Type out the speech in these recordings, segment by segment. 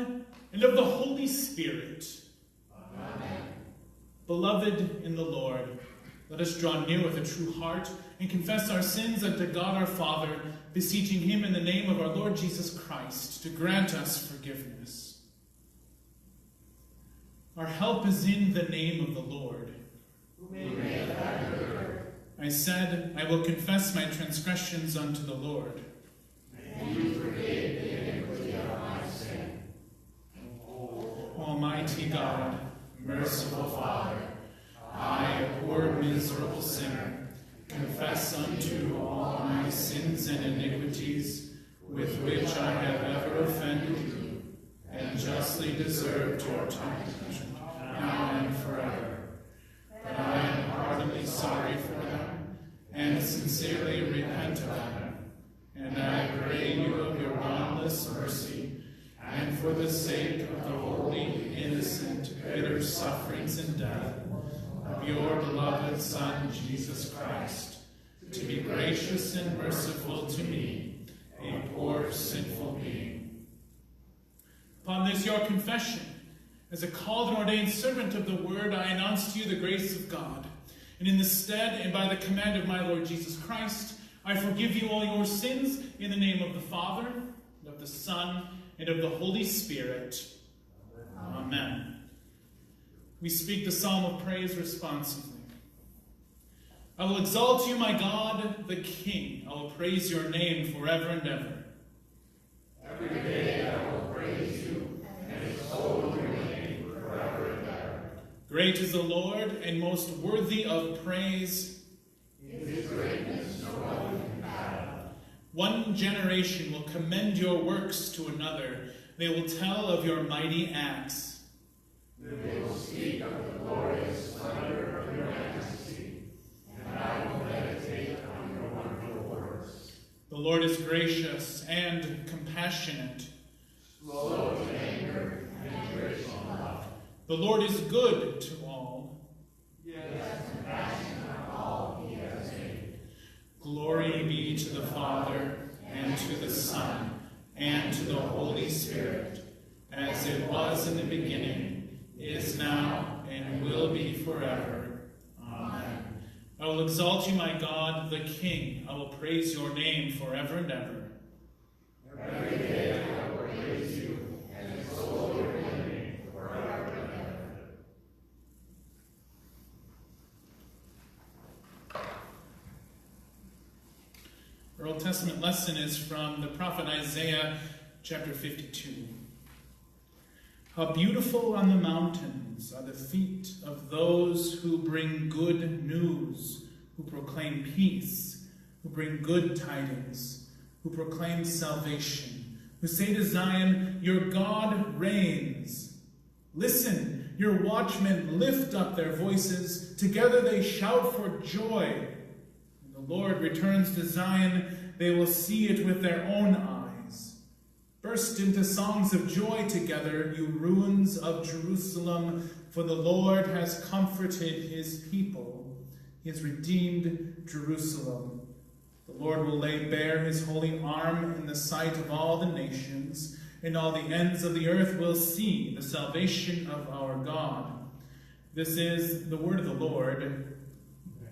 Son, and of the Holy Spirit. Amen. Beloved in the Lord, let us draw near with a true heart and confess our sins unto God our Father, beseeching him in the name of our Lord Jesus Christ to grant us forgiveness. Our help is in the name of the Lord. I said, I will confess my transgressions unto the Lord. And you forgave the iniquity of my sin. Almighty God, merciful Father, I, a poor miserable sinner, confess unto you all my sins and iniquities, with which I have ever offended you, and justly deserved your punishment, now and forever. But I am heartily sorry for them, and sincerely repent of them, and I pray you of your boundless mercy, and for the sake of the holy, innocent, bitter sufferings and death of your beloved Son, Jesus Christ, to be gracious and merciful to me, a poor sinful being. Upon this your confession, as a called and ordained servant of the word, I announce to you the grace of God. And in the stead and by the command of my Lord Jesus Christ, I forgive you all your sins in the name of the Father, and of the Son, and of the Holy Spirit. Amen. We speak the psalm of praise responsively. I will exalt you, my God, the King. I will praise your name forever and ever. Every day I will praise you and extol your name forever and ever. Great is the Lord, and most worthy of praise. His greatness no one can fathom. One generation will commend your works to another. They will tell of your mighty acts. They will speak of the glorious splendor of your majesty, and I will meditate on your wonderful works. The Lord is gracious and compassionate, Slow to anger and rich in love. The Lord is good to all. He has compassion on all he has made. Glory be to the Father, and to the Son, and to the Holy Spirit, as it was in the beginning, is now, and will be forever. Amen. I will exalt you, my God, the King. I will praise your name forever and ever. Every day I will praise you and extol your name forever and ever. Our Old Testament lesson is from the prophet Isaiah, chapter 52. How beautiful on the mountains are the feet of those who bring good news, who proclaim peace, who bring good tidings, who proclaim salvation, who say to Zion, your God reigns. Listen, your watchmen lift up their voices. Together they shout for joy. When the Lord returns to Zion, they will see it with their own eyes. Burst into songs of joy together, you ruins of Jerusalem, for the Lord has comforted his people. He has redeemed Jerusalem. The Lord will lay bare his holy arm in the sight of all the nations, and all the ends of the earth will see the salvation of our God. This is the word of the Lord.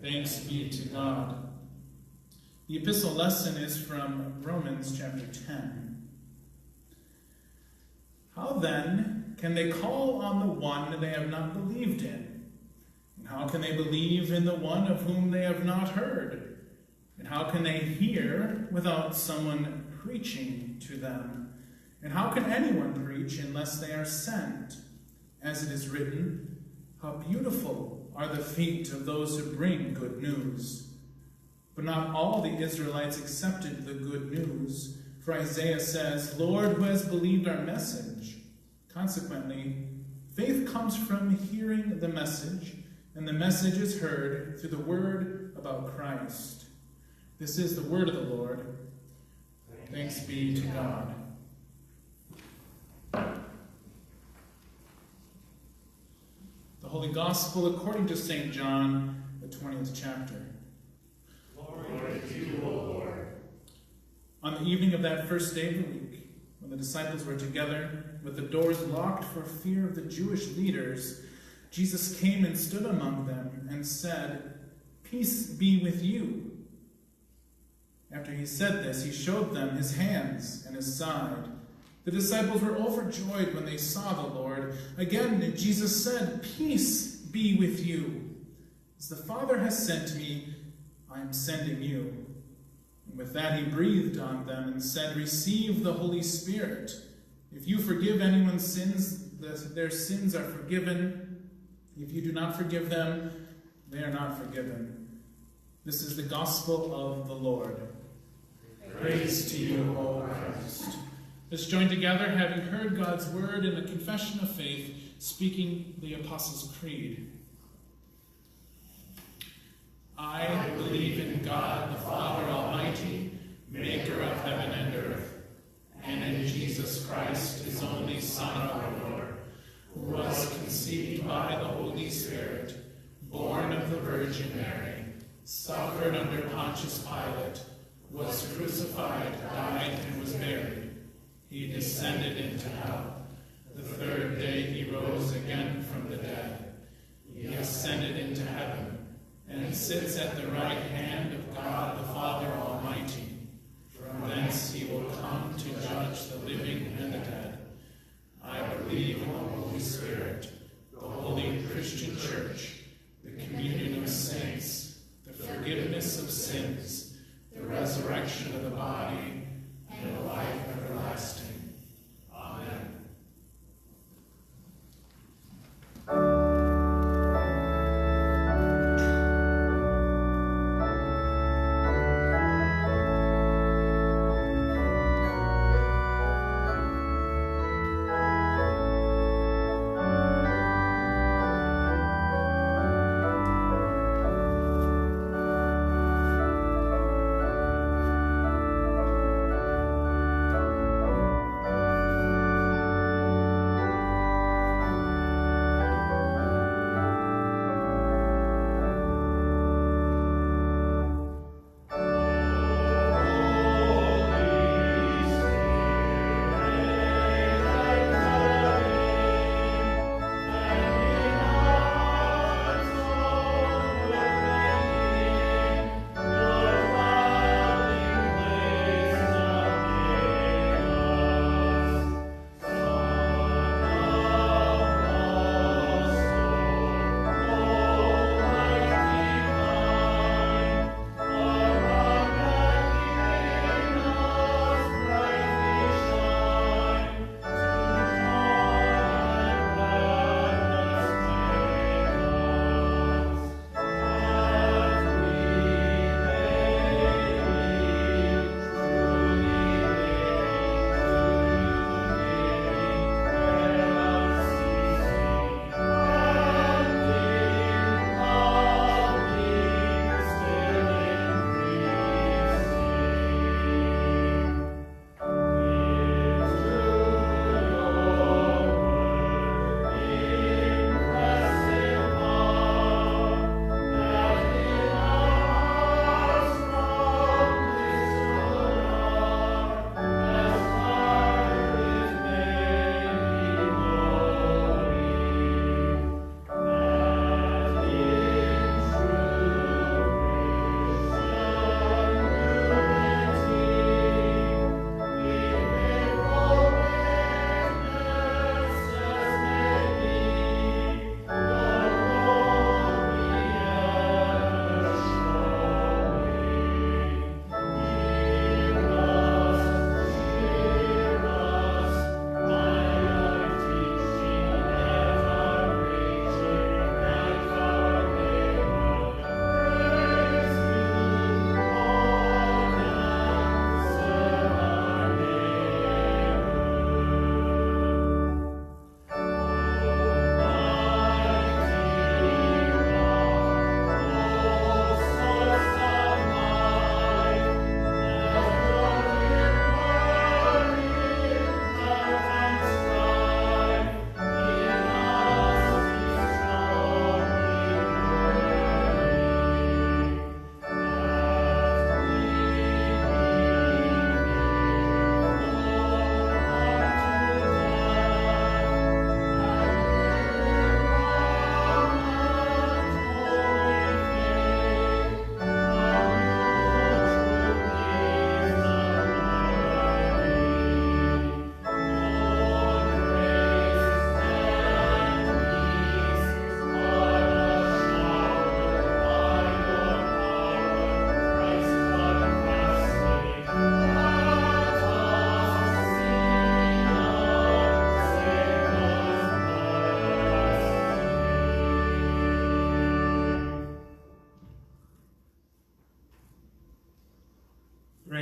Thanks be to God. The epistle lesson is from Romans chapter 10. How then can they call on the one they have not believed in? And how can they believe in the one of whom they have not heard? And how can they hear without someone preaching to them? And how can anyone preach unless they are sent? As it is written, how beautiful are the feet of those who bring good news. But not all the Israelites accepted the good news. For Isaiah says, Lord, who has believed our message? Consequently, faith comes from hearing the message, and the message is heard through the word about Christ. This is the word of the Lord. Thanks be to God. The Holy Gospel according to St. John, the 20th chapter. Glory to you, O Lord. On the evening of that first day of the week, when the disciples were together, with the doors locked for fear of the Jewish leaders, Jesus came and stood among them and said, "Peace be with you." After he said this, he showed them his hands and his side. The disciples were overjoyed when they saw the Lord. Again, Jesus said, "Peace be with you. As the Father has sent me, I am sending you." And with that he breathed on them and said, "Receive the Holy Spirit. If you forgive anyone's sins, their sins are forgiven. If you do not forgive them, they are not forgiven." This is the gospel of the Lord. Praise to you, O Christ. Let's join together, having heard God's word in the confession of faith, speaking the Apostles' Creed. I believe in God, the Father Almighty, maker of heaven and earth, and in Jesus Christ, his only Son, our Lord, who was conceived by the Holy Spirit, born of the Virgin Mary, suffered under Pontius Pilate, was crucified, died, and was buried. He descended into hell. The third day he rose again from the dead. He ascended into heaven and sits at the right hand of God the Father Almighty. From thence he will come to judge the living and the dead. I believe in the Holy Spirit, the holy Christian Church, the communion of saints, the forgiveness of sins, the resurrection of the body, and the life everlasting. Amen.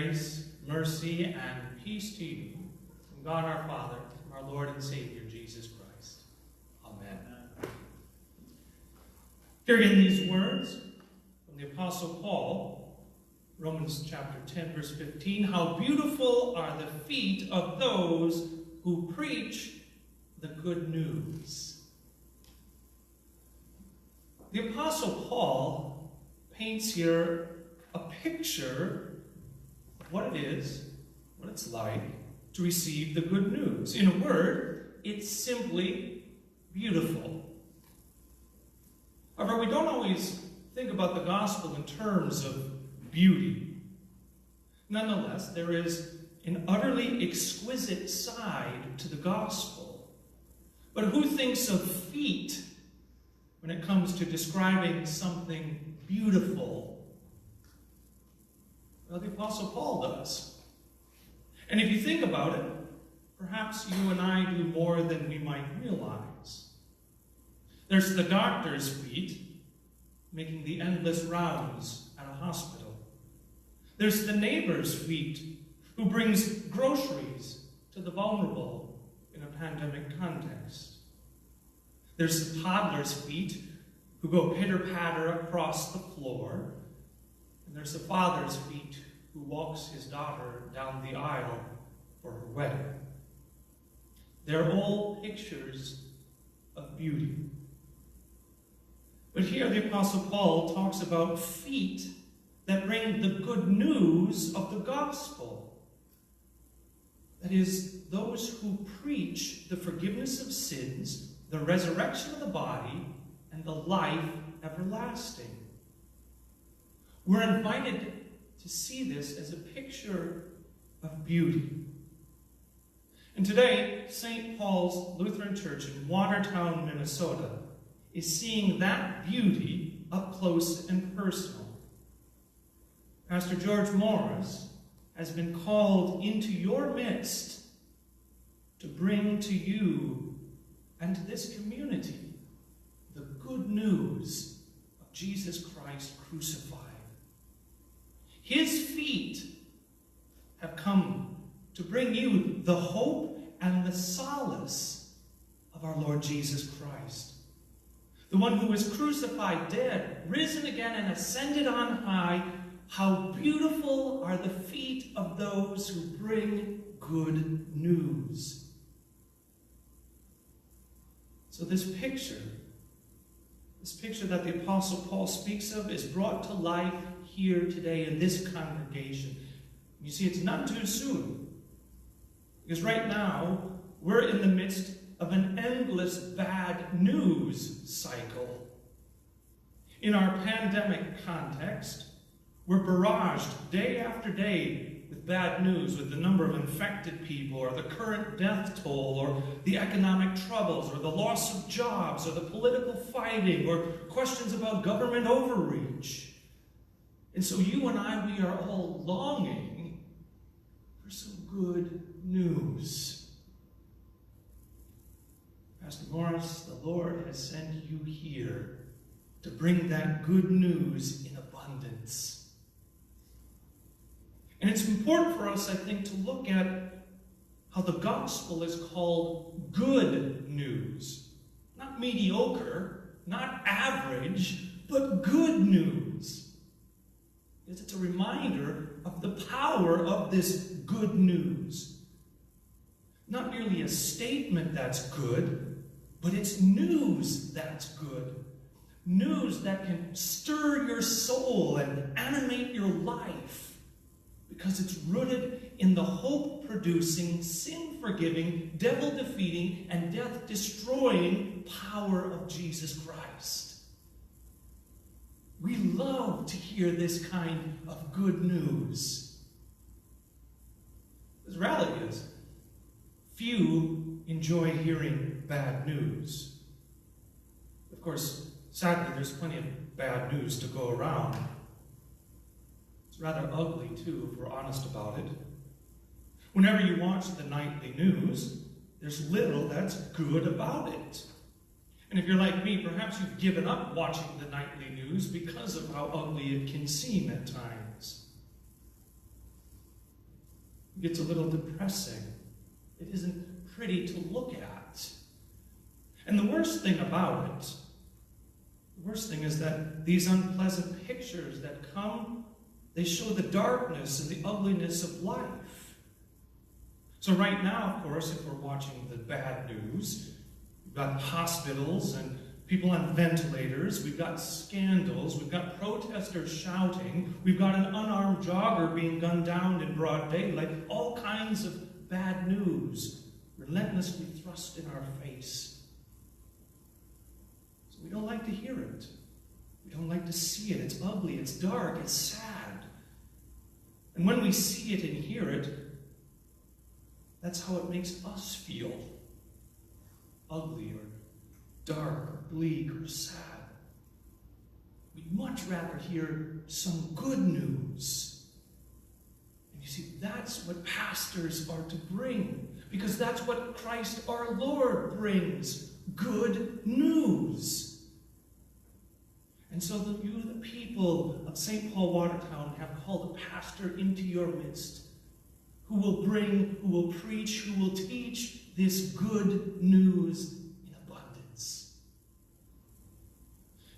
Grace, mercy, and peace to you from God our Father, from our Lord and Savior, Jesus Christ. Amen. Hearing these words from the Apostle Paul, Romans chapter 10, verse 15, how beautiful are the feet of those who preach the good news. The Apostle Paul paints here a picture of what it is, what it's like to receive the good news. In a word, it's simply beautiful. However, we don't always think about the gospel in terms of beauty. Nonetheless, there is an utterly exquisite side to the gospel. But who thinks of feet when it comes to describing something beautiful? Well, the Apostle Paul does. And if you think about it, perhaps you and I do more than we might realize. There's the doctor's feet, making the endless rounds at a hospital. There's the neighbor's feet, who brings groceries to the vulnerable in a pandemic context. There's the toddler's feet, who go pitter-patter across the floor. And there's the father's feet, who walks his daughter down the aisle for her wedding. They're all pictures of beauty. But here the Apostle Paul talks about feet that bring the good news of the gospel. That is, those who preach the forgiveness of sins, the resurrection of the body, and the life everlasting. We're invited to see this as a picture of beauty. And today, St. Paul's Lutheran Church in Watertown, Minnesota, is seeing that beauty up close and personal. Pastor George Morris has been called into your midst to bring to you and to this community the good news of Jesus Christ crucified. His feet have come to bring you the hope and the solace of our Lord Jesus Christ. The one who was crucified, dead, risen again, and ascended on high. How beautiful are the feet of those who bring good news. So this picture that the Apostle Paul speaks of is brought to life here today in this congregation. You see, it's not too soon. Because right now, we're in the midst of an endless bad news cycle. In our pandemic context, we're barraged day after day with bad news, with the number of infected people, or the current death toll, or the economic troubles, or the loss of jobs, or the political fighting, or questions about government overreach. And so you and I, we are all longing for some good news. Pastor Morris, the Lord has sent you here to bring that good news in abundance. And it's important for us, I think, to look at how the gospel is called good news. Not mediocre, not average, but good news. Because it's a reminder of the power of this good news. Not merely a statement that's good, but it's news that's good. News that can stir your soul and animate your life. Because it's rooted in the hope-producing, sin-forgiving, devil-defeating, and death-destroying power of Jesus Christ. We love to hear this kind of good news. The reality is, few enjoy hearing bad news. Of course, sadly, there's plenty of bad news to go around. It's rather ugly, too, if we're honest about it. Whenever you watch the nightly news, there's little that's good about it. And if you're like me, perhaps you've given up watching the nightly news because of how ugly it can seem at times. It gets a little depressing. It isn't pretty to look at. And the worst thing about it, the worst thing is that these unpleasant pictures that come, they show the darkness and the ugliness of life. So right now, of course, if we're watching the bad news, we've got hospitals and people on ventilators, we've got scandals, we've got protesters shouting, we've got an unarmed jogger being gunned down in broad daylight, all kinds of bad news relentlessly thrust in our face. So we don't like to hear it. We don't like to see it. It's ugly, it's dark, it's sad. And when we see it and hear it, that's how it makes us feel. Ugly or dark or bleak or sad. We'd much rather hear some good news. And you see, that's what pastors are to bring, because that's what Christ our Lord brings, good news. And so you, the people of St. Paul Watertown, have called a pastor into your midst who will bring, who will preach, who will teach this good news in abundance.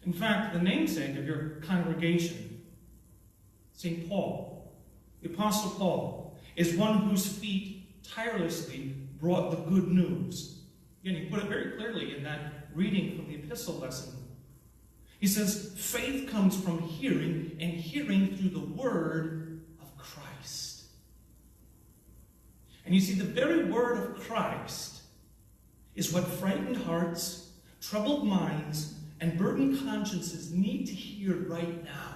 In fact, the namesake of your congregation, St. Paul, the Apostle Paul, is one whose feet tirelessly brought the good news. Again, he put it very clearly in that reading from the epistle lesson. He says, faith comes from hearing, and hearing through the word of Christ. And you see, the very word of Christ is what frightened hearts, troubled minds, and burdened consciences need to hear right now.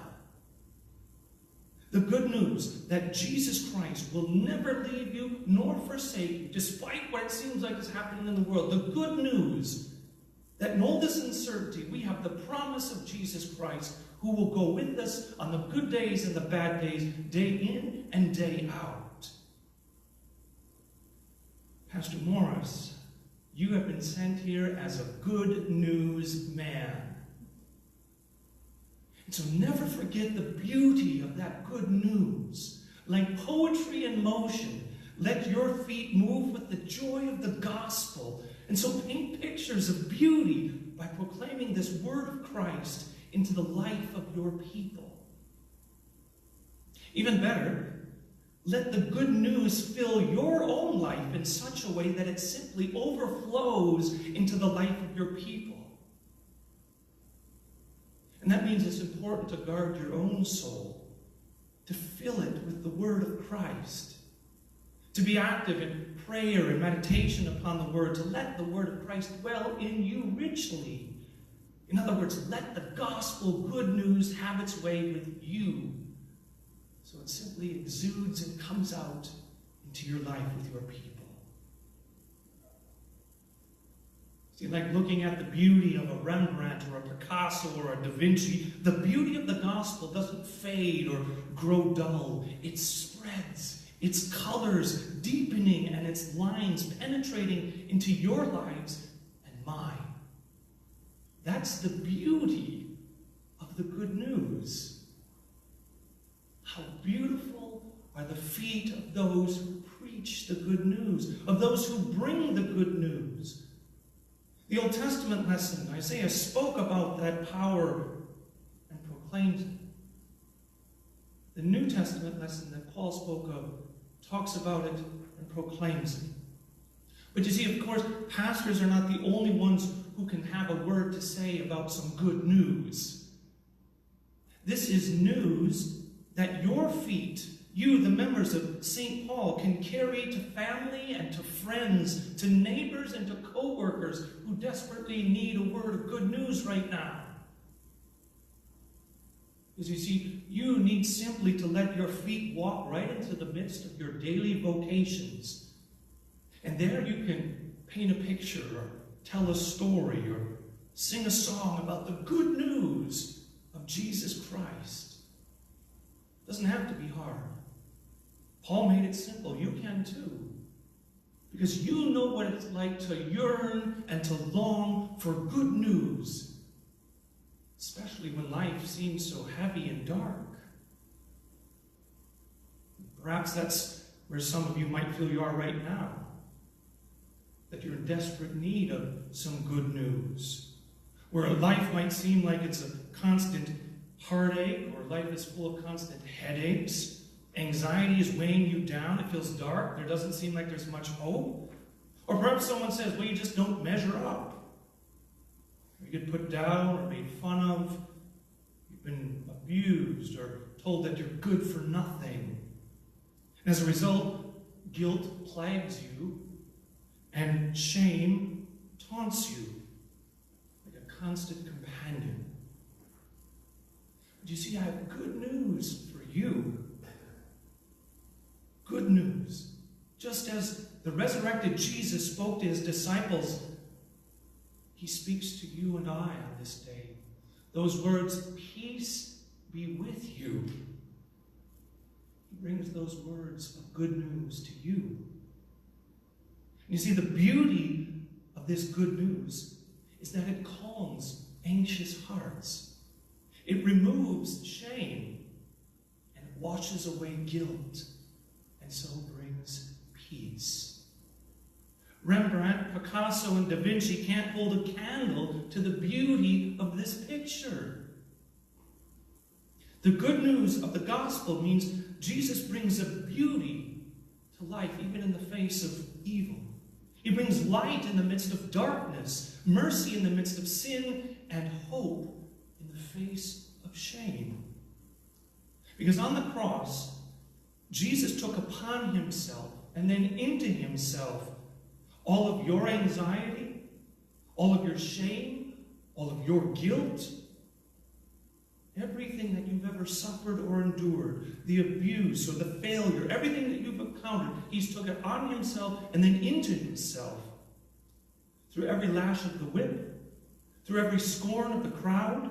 The good news that Jesus Christ will never leave you nor forsake you, despite what it seems like is happening in the world. The good news that in all this uncertainty, we have the promise of Jesus Christ, who will go with us on the good days and the bad days, day in and day out. Pastor Morris, you have been sent here as a good news man. And so never forget the beauty of that good news. Like poetry in motion, let your feet move with the joy of the gospel. And so paint pictures of beauty by proclaiming this word of Christ into the life of your people. Even better, let the good news fill your own life in such a way that it simply overflows into the life of your people. And that means it's important to guard your own soul, to fill it with the word of Christ, to be active in prayer and meditation upon the word, to let the word of Christ dwell in you richly. In other words, let the gospel good news have its way with you, so it simply exudes and comes out into your life with your people. See, like looking at the beauty of a Rembrandt or a Picasso or a Da Vinci, the beauty of the gospel doesn't fade or grow dull. It spreads, its colors deepening and its lines penetrating into your lives and mine. That's the beauty of the good news. How beautiful are the feet of those who preach the good news, of those who bring the good news. The Old Testament lesson, Isaiah spoke about that power and proclaimed it. The New Testament lesson that Paul spoke of talks about it and proclaims it. But you see, of course, pastors are not the only ones who can have a word to say about some good news. This is news that your feet, you, the members of St. Paul, can carry to family and to friends, to neighbors and to co-workers who desperately need a word of good news right now. Because you see, you need simply to let your feet walk right into the midst of your daily vocations. And there you can paint a picture or tell a story or sing a song about the good news of Jesus Christ. It doesn't have to be hard. Paul made it simple. You can too. Because you know what it's like to yearn and to long for good news, especially when life seems so heavy and dark. Perhaps that's where some of you might feel you are right now. That you're in desperate need of some good news. Where life might seem like it's a constant heartache, or life is full of constant headaches. Anxiety is weighing you down. It feels dark. There doesn't seem like there's much hope. Or perhaps someone says, well, you just don't measure up. You get put down or made fun of. You've been abused or told that you're good for nothing. And as a result, guilt plagues you and shame taunts you like a constant companion. But you see, I have good news for you. Good news. Just as the resurrected Jesus spoke to his disciples, he speaks to you and I on this day. Those words, peace be with you. He brings those words of good news to you. You see, the beauty of this good news is that it calms anxious hearts. It removes shame and it washes away guilt, and so brings peace. Rembrandt, Picasso, and Da Vinci can't hold a candle to the beauty of this picture. The good news of the gospel means Jesus brings a beauty to life, even in the face of evil. He brings light in the midst of darkness, mercy in the midst of sin, and hope in the face of shame. Because on the cross, Jesus took upon himself and then into himself all of your anxiety, all of your shame, all of your guilt, everything that you've ever suffered or endured, the abuse or the failure, everything that you've encountered, he's took it on himself and then into himself. Through every lash of the whip, through every scorn of the crowd,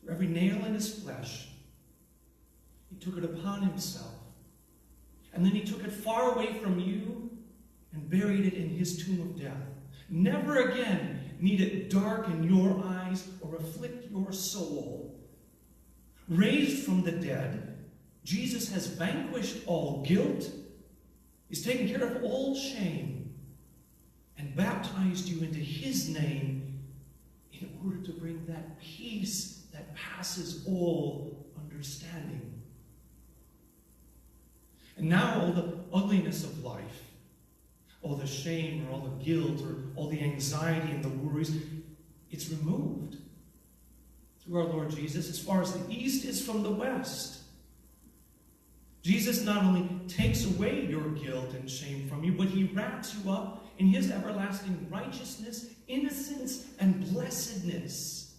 through every nail in his flesh, he took it upon himself. And then he took it far away from you and buried it in his tomb of death. Never again need it darken your eyes or afflict your soul. Raised from the dead, Jesus has vanquished all guilt. He's taken care of all shame and baptized you into his name in order to bring that peace that passes all understanding. And now all the ugliness of life, all the shame or all the guilt or all the anxiety and the worries, it's removed through our Lord Jesus as far as the east is from the west. Jesus not only takes away your guilt and shame from you, but he wraps you up in his everlasting righteousness, innocence, and blessedness.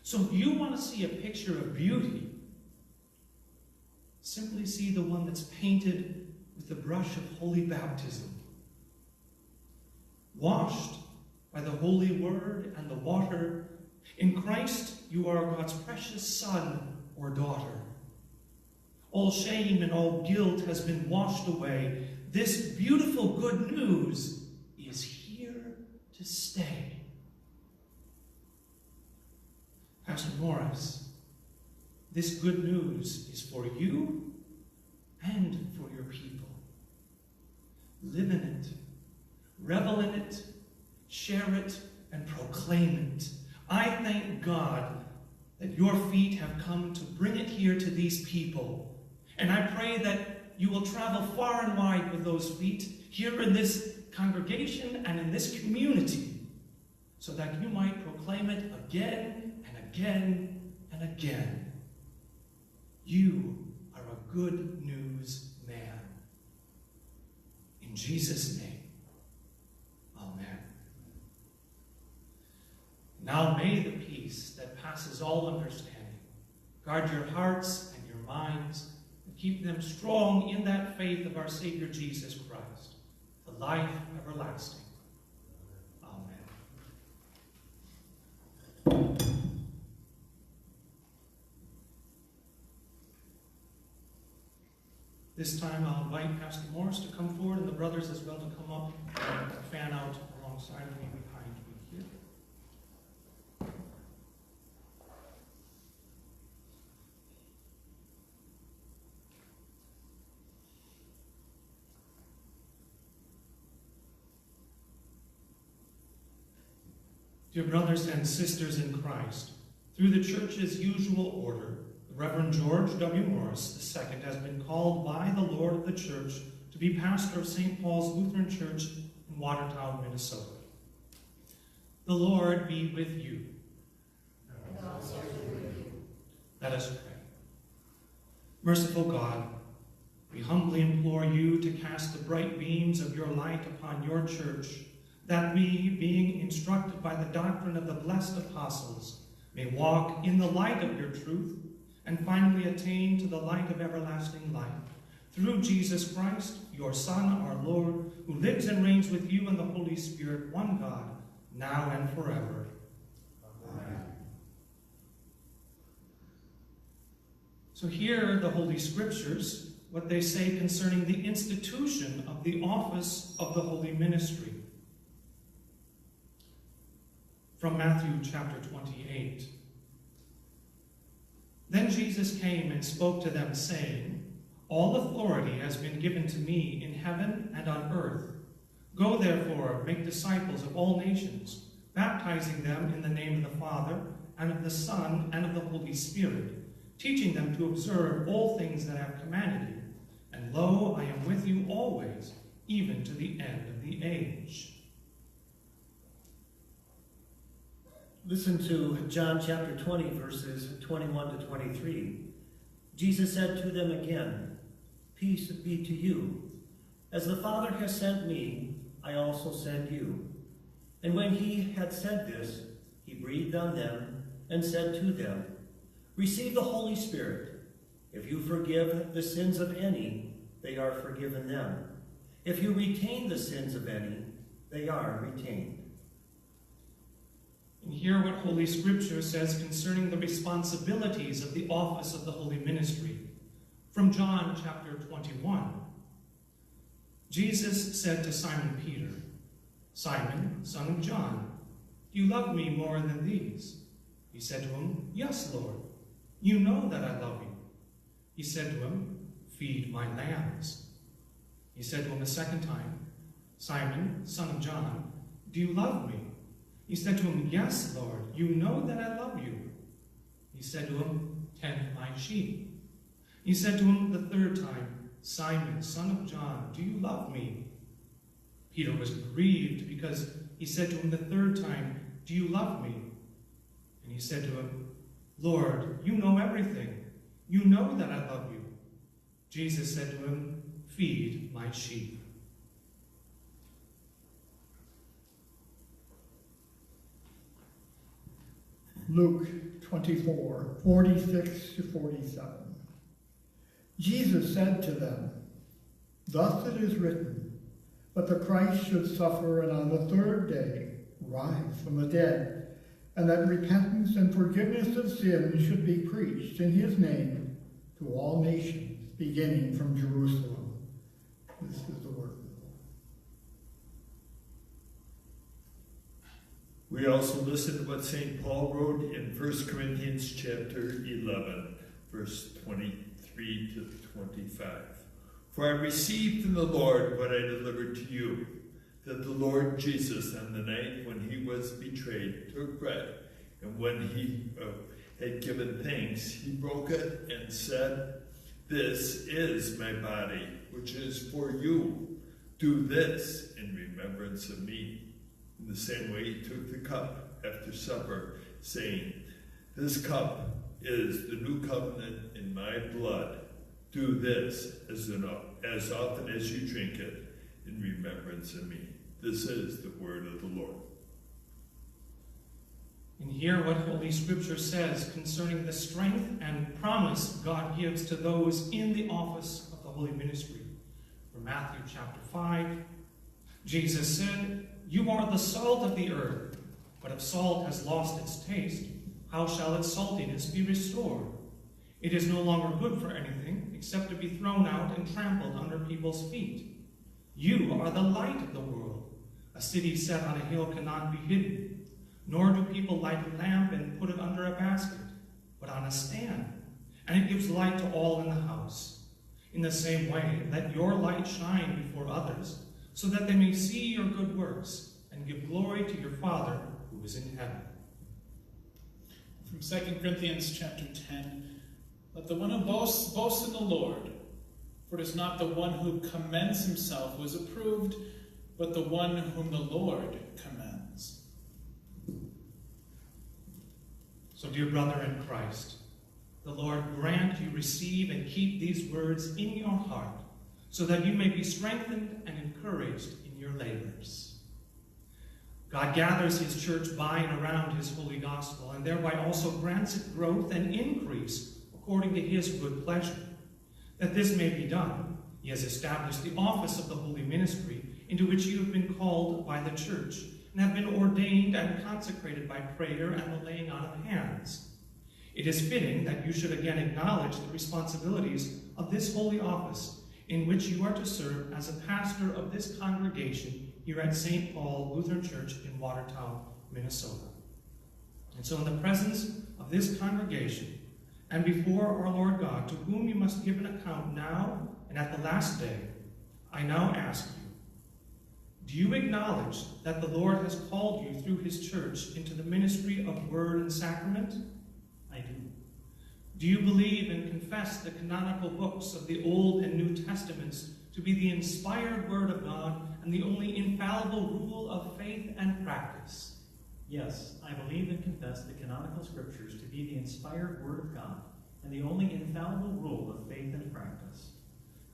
So if you want to see a picture of beauty, simply see the one that's painted with the brush of holy baptism. Washed by the holy word and the water, in Christ you are God's precious son or daughter. All shame and all guilt has been washed away. This beautiful good news is here to stay. Pastor Morris, this good news is for you and for your people. Live in it, revel in it, share it, and proclaim it. I thank God that your feet have come to bring it here to these people. And I pray that you will travel far and wide with those feet here in this congregation and in this community, so that you might proclaim it again and again and again. You are a good news man. In Jesus' name, amen. Now may the peace that passes all understanding guard your hearts and your minds, and keep them strong in that faith of our Savior Jesus Christ, the life everlasting. Amen. This time I'll invite Pastor Morris to come forward and the brothers as well to come up and fan out alongside of me behind me here. Dear brothers and sisters in Christ, through the Church's usual order, the Reverend George W. Morris II has been called by the Lord of the Church to be pastor of St. Paul's Lutheran Church in Watertown, Minnesota. The Lord be with you. And also with you. Let us pray. Merciful God, we humbly implore you to cast the bright beams of your light upon your church, that we, being instructed by the doctrine of the blessed apostles, may walk in the light of your truth and finally attain to the light of everlasting life. Through Jesus Christ, your Son, our Lord, who lives and reigns with you and the Holy Spirit, one God, now and forever. Amen. So hear the Holy Scriptures, what they say concerning the institution of the office of the holy ministry. From Matthew chapter 28. Then Jesus came and spoke to them, saying, All authority has been given to me in heaven and on earth. Go therefore, make disciples of all nations, baptizing them in the name of the Father, and of the Son, and of the Holy Spirit, teaching them to observe all things that I have commanded you. And lo, I am with you always, even to the end of the age. Listen to John chapter 20, verses 21 to 23. Jesus said to them again, Peace be to you. As the Father has sent me, I also send you. And when he had said this, he breathed on them and said to them, Receive the Holy Spirit. If you forgive the sins of any, they are forgiven them. If you retain the sins of any, they are retained. And hear what Holy Scripture says concerning the responsibilities of the office of the holy ministry. From John chapter 21. Jesus said to Simon Peter, Simon, son of John, do you love me more than these? He said to him, Yes, Lord. You know that I love you. He said to him, Feed my lambs. He said to him a second time, Simon, son of John, do you love me? He said to him, Yes, Lord, you know that I love you. He said to him, Tend my sheep. He said to him the third time, Simon, son of John, do you love me? Peter was grieved because he said to him the third time, Do you love me? And he said to him, Lord, you know everything. You know that I love you. Jesus said to him, Feed my sheep. Luke 24, 46 to 47. Jesus said to them, Thus it is written, but the Christ should suffer and on the third day rise from the dead, and that repentance and forgiveness of sins should be preached in his name to all nations, beginning from Jerusalem. This is the word of the Lord. We also listen to what St. Paul wrote in 1 Corinthians chapter 11, verse 23 to 25. For I received from the Lord what I delivered to you, that the Lord Jesus, on the night when he was betrayed, took bread, and when he had given thanks, he broke it and said, This is my body, which is for you. Do this in remembrance of me. In the same way he took the cup after supper, saying, This cup is the new covenant in my blood. Do this as often as you drink it in remembrance of me. This is the word of the Lord. And hear what Holy Scripture says concerning the strength and promise God gives to those in the office of the holy ministry. From Matthew chapter 5, Jesus said, You are the salt of the earth, but if salt has lost its taste, how shall its saltiness be restored? It is no longer good for anything except to be thrown out and trampled under people's feet. You are the light of the world. A city set on a hill cannot be hidden, nor do people light a lamp and put it under a basket, but on a stand, and it gives light to all in the house. In the same way, let your light shine before others, so that they may see your good works and give glory to your Father who who is in heaven. From 2 Corinthians chapter 10, let the one who boasts, boast in the Lord. For it is not the one who commends himself who is approved, but the one whom the Lord commends. So, dear brother in Christ, the Lord grant you receive and keep these words in your heart, so that you may be strengthened and encouraged in your labors. God gathers his church by and around his holy gospel, and thereby also grants it growth and increase according to his good pleasure. That this may be done, he has established the office of the holy ministry, into which you have been called by the church, and have been ordained and consecrated by prayer and the laying on of hands. It is fitting that you should again acknowledge the responsibilities of this holy office, in which you are to serve as a pastor of this congregation here at St. Paul Lutheran Church in Watertown, Minnesota. And so in the presence of this congregation, and before our Lord God, to whom you must give an account now and at the last day, I now ask you, do you acknowledge that the Lord has called you through his church into the ministry of word and sacrament? I do. Do you believe and confess the canonical books of the Old and New Testaments to be the inspired word of God and the only infallible rule of faith and practice? Yes, I believe and confess the canonical scriptures to be the inspired word of God and the only infallible rule of faith and practice.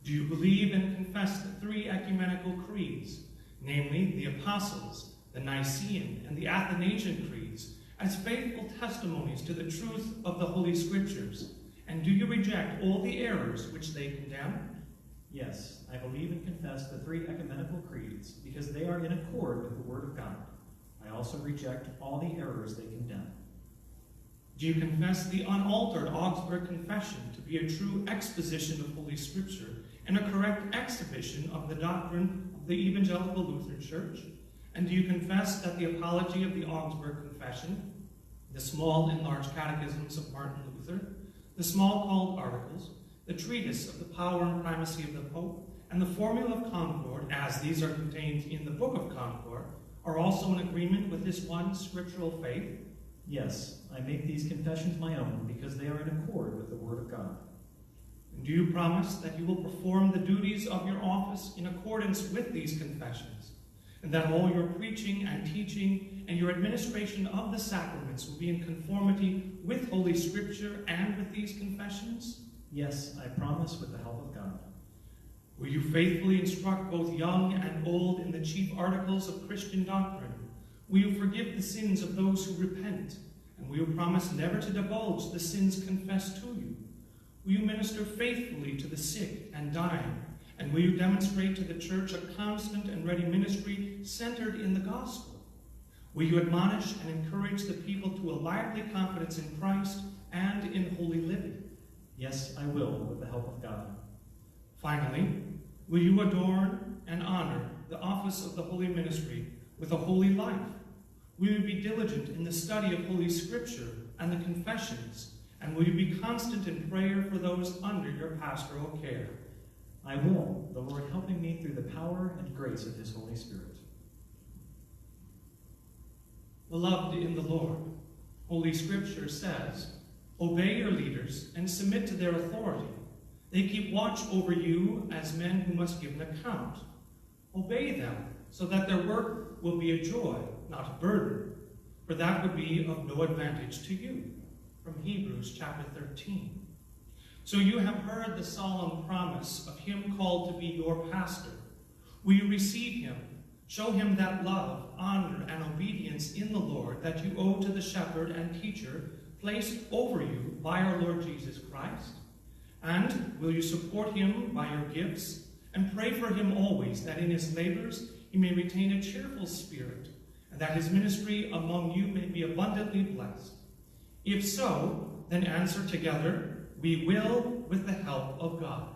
Do you believe and confess the three ecumenical creeds, namely the Apostles', the Nicene, and the Athanasian creeds, as faithful testimonies to the truth of the Holy Scriptures? And do you reject all the errors which they condemn? Yes, I believe and confess the three ecumenical creeds because they are in accord with the word of God. I also reject all the errors they condemn. Do you confess the unaltered Augsburg Confession to be a true exposition of Holy Scripture and a correct exhibition of the doctrine of the Evangelical Lutheran Church? And do you confess that the Apology of the Augsburg Confession, the small and large catechisms of Martin Luther, the small called articles, the treatise of the power and primacy of the Pope, and the Formula of Concord, as these are contained in the Book of Concord, are also in agreement with this one scriptural faith? Yes, I make these confessions my own because they are in accord with the word of God. And do you promise that you will perform the duties of your office in accordance with these confessions, and that all your preaching and teaching and your administration of the sacraments will be in conformity with Holy Scripture and with these confessions? Yes, I promise with the help of God. Will you faithfully instruct both young and old in the chief articles of Christian doctrine? Will you forgive the sins of those who repent? And will you promise never to divulge the sins confessed to you? Will you minister faithfully to the sick and dying? And will you demonstrate to the church a constant and ready ministry centered in the gospel? Will you admonish and encourage the people to a lively confidence in Christ and in holy living? Yes, I will with the help of God. Finally, will you adorn and honor the office of the holy ministry with a holy life? Will you be diligent in the study of Holy Scripture and the confessions? And will you be constant in prayer for those under your pastoral care? I will, the Lord helping me through the power and grace of his Holy Spirit. Beloved in the Lord, Holy Scripture says, obey your leaders and submit to their authority. They keep watch over you as men who must give an account. Obey them so that their work will be a joy, not a burden, for that would be of no advantage to you. From Hebrews chapter 13. So you have heard the solemn promise of him called to be your pastor. Will you receive him? Show him that love, honor, and obedience in the Lord that you owe to the shepherd and teacher placed over you by our Lord Jesus Christ? And will you support him by your gifts and pray for him always that in his labors he may retain a cheerful spirit and that his ministry among you may be abundantly blessed? If so, then answer together, we will with the help of God.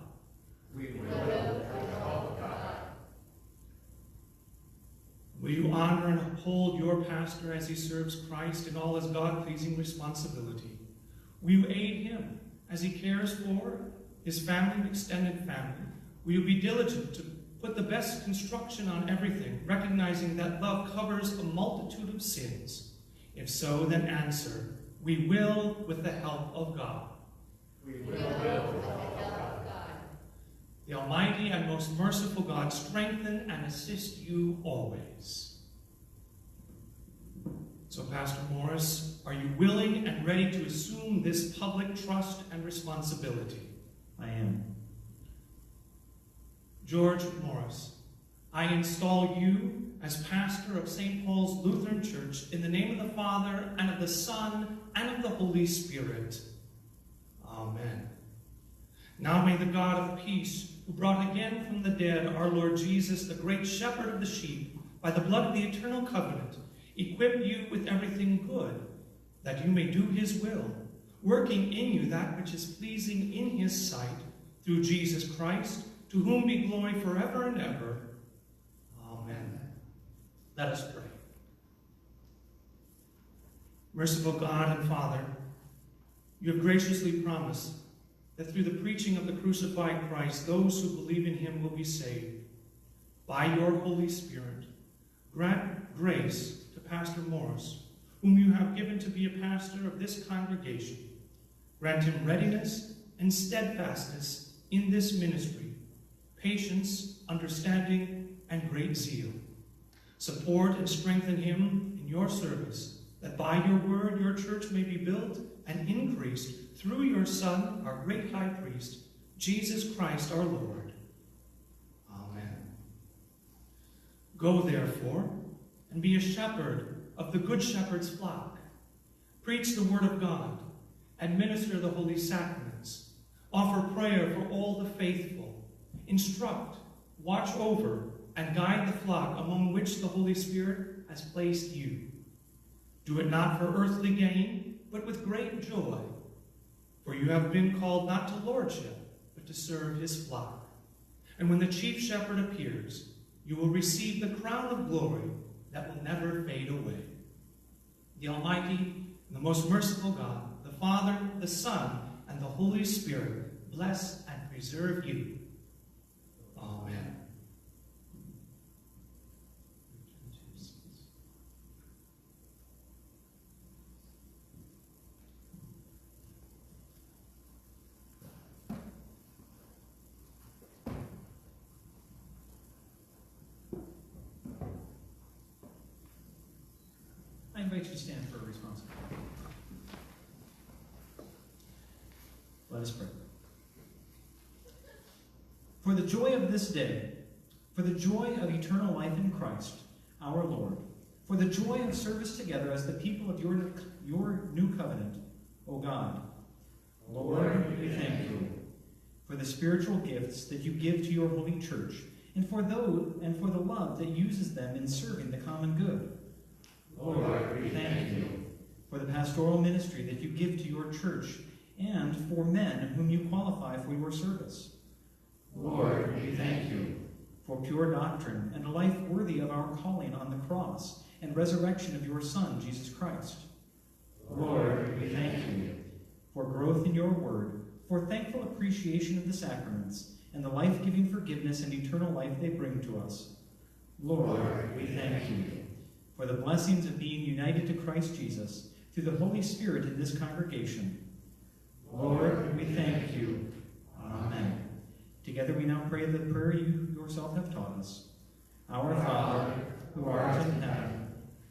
We will with the help of God. Will you honor and uphold your pastor as he serves Christ in all his God-pleasing responsibility? Will you aid him as he cares for his family and extended family? Will you be diligent to put the best construction on everything, recognizing that love covers a multitude of sins? If so, then answer, we will with the help of God. We will with the help of God. The Almighty and most merciful God strengthen and assist you always. So, Pastor Morris, are you willing and ready to assume this public trust and responsibility? I am. George Morris, I install you as pastor of St. Paul's Lutheran Church in the name of the Father, and of the Son, and of the Holy Spirit. Amen. Now may the God of peace, who brought again from the dead our Lord Jesus, the great shepherd of the sheep, by the blood of the eternal covenant, equip you with everything good, that you may do his will, working in you that which is pleasing in his sight, through Jesus Christ, to whom be glory forever and ever. Amen. Let us pray. Merciful God and Father, you have graciously promised that through the preaching of the crucified Christ, those who believe in him will be saved. By your Holy Spirit, grant grace to Pastor Morris, whom you have given to be a pastor of this congregation. Grant him readiness and steadfastness in this ministry, patience, understanding, and great zeal. Support and strengthen him in your service, that by your word your church may be built and increased through your Son, our great high priest, Jesus Christ our Lord. Amen. Go therefore and be a shepherd of the Good Shepherd's flock. Preach the word of God, administer the holy sacraments, offer prayer for all the faithful, instruct, watch over, and guide the flock among which the Holy Spirit has placed you. Do it not for earthly gain, but with great joy, for you have been called not to lordship, but to serve his flock. And when the chief shepherd appears, you will receive the crown of glory that will never fade away. The Almighty and the most merciful God, the Father, the Son, and the Holy Spirit, bless and preserve you. Amen. I invite you to stand for a response. Let us pray. For the joy of this day, for the joy of eternal life in Christ, our Lord, for the joy of service together as the people of your new covenant, O God, Lord, we thank you for the spiritual gifts that you give to your holy church, and for the love that uses them in serving the common good. Lord, we thank you for the pastoral ministry that you give to your church, and for men whom you qualify for your service. Lord, we thank you for pure doctrine and a life worthy of our calling on the cross and resurrection of your Son, Jesus Christ. Lord, we thank you for growth in your word, for thankful appreciation of the sacraments, and the life-giving forgiveness and eternal life they bring to us. Lord, we thank you for the blessings of being united to Christ Jesus through the Holy Spirit in this congregation. Lord, we thank you. Amen. Together we now pray the prayer you yourself have taught us. Our Father, who art in heaven,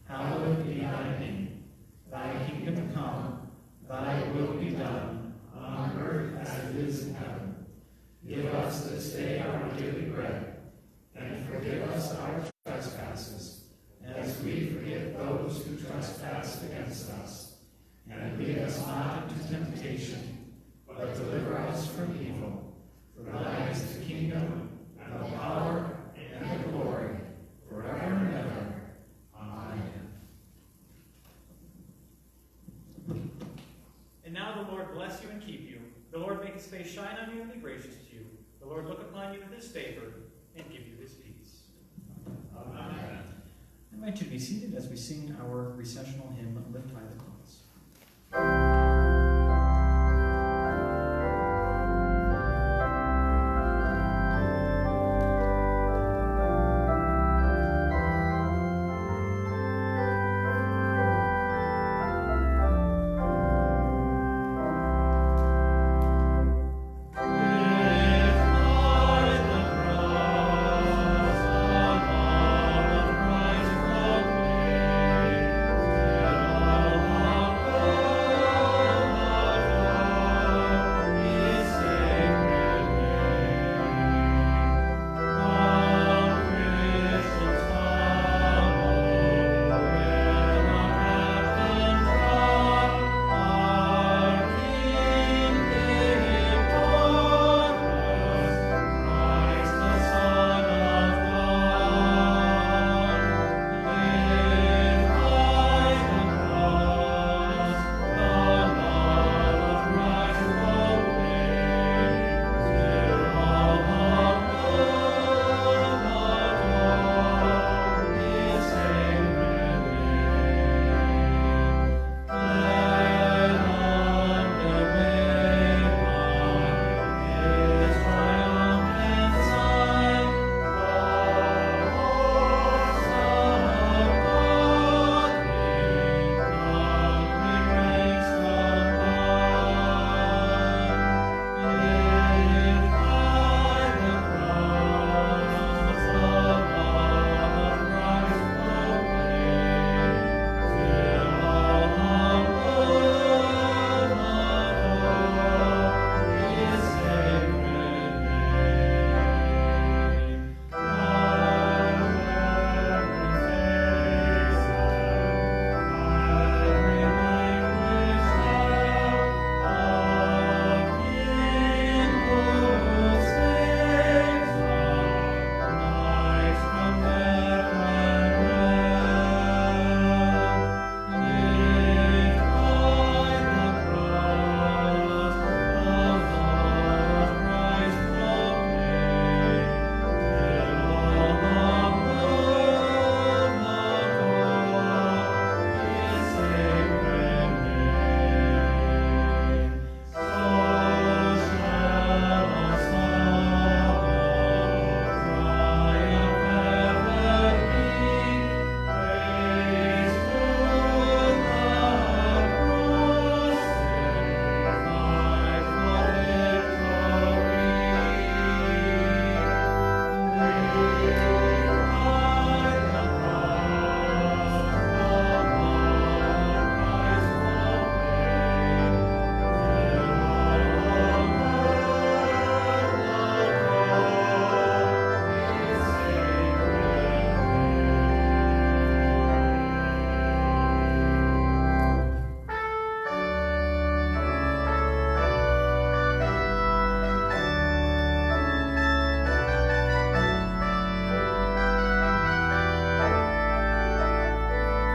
hallowed be thy name. Thy kingdom come, thy will be done, on earth as it is in heaven. Give us this day our daily bread, and forgive us our trespasses, as we forgive those who trespass against us. And lead us not into temptation, but deliver us from evil. For thine is the kingdom, and the power, and the glory, forever and ever. Amen. And now the Lord bless you and keep you. The Lord make his face shine on you and be gracious to you. The Lord look upon you with his favor and give you his peace. Amen. I invite you to be seated as we sing our recessional hymn, Lift High the Cross.